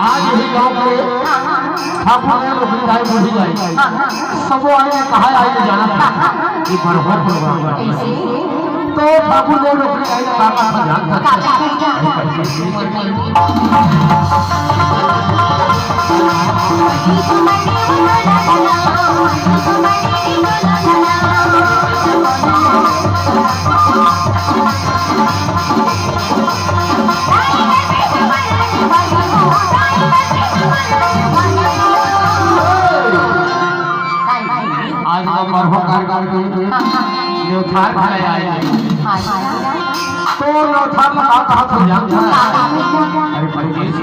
आज यही गांव के ठाकुर ने रोकड़ी गाय बोली जाए सब आए कहा आए जाना था ये बरबर तो ठाकुर ने रोकड़ी गाय का ध्यान था आज बरबर न्योथार भाई आए तो न्योथार में कहा था ध्यान था अरे परमेश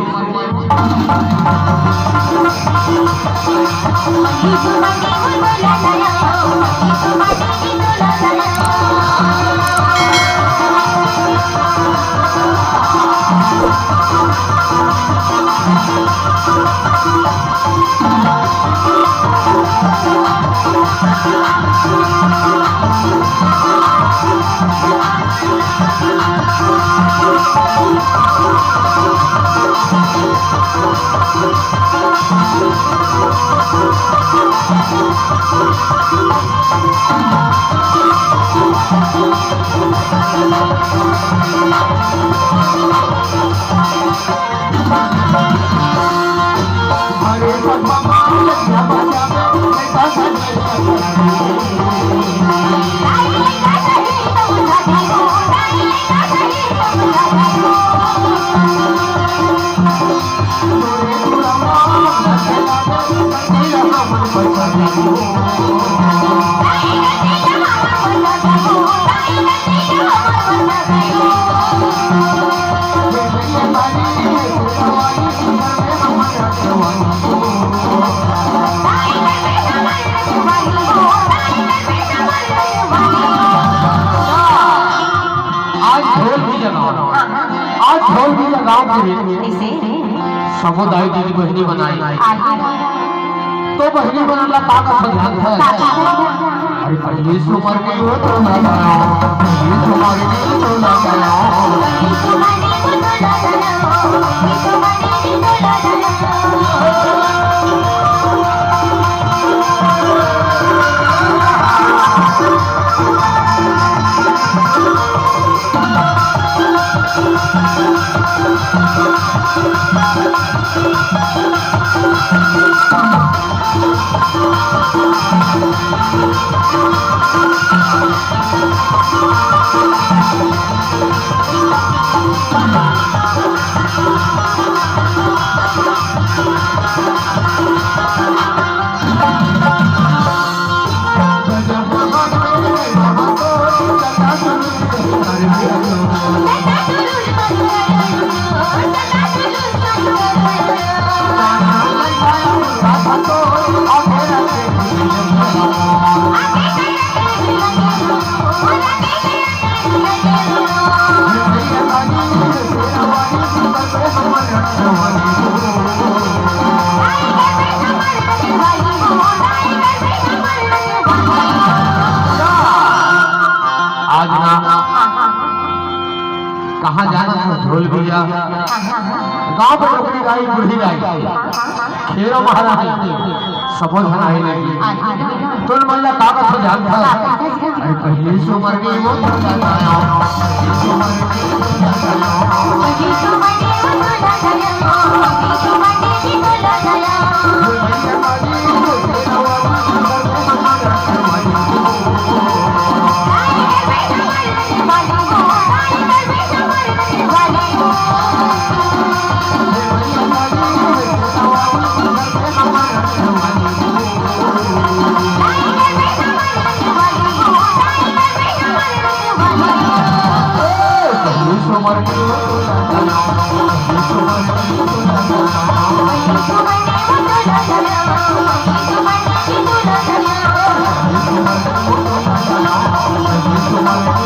समुदाय दीदी बहनी बनाई तो बहनी बनाना ताकत ध्यान था अरे परमेश कुमार की हो तो ना गाया परमेश कुमार की तो ना गाया कहाँ जाना था ढोल भैया गांव में रोकड़ी गाई बुढ़ी गाई खेरो महाराज सबो धनाई लगी तुम महिला कागज से ध्यान था अरे पहले से मर गई वो Thank you.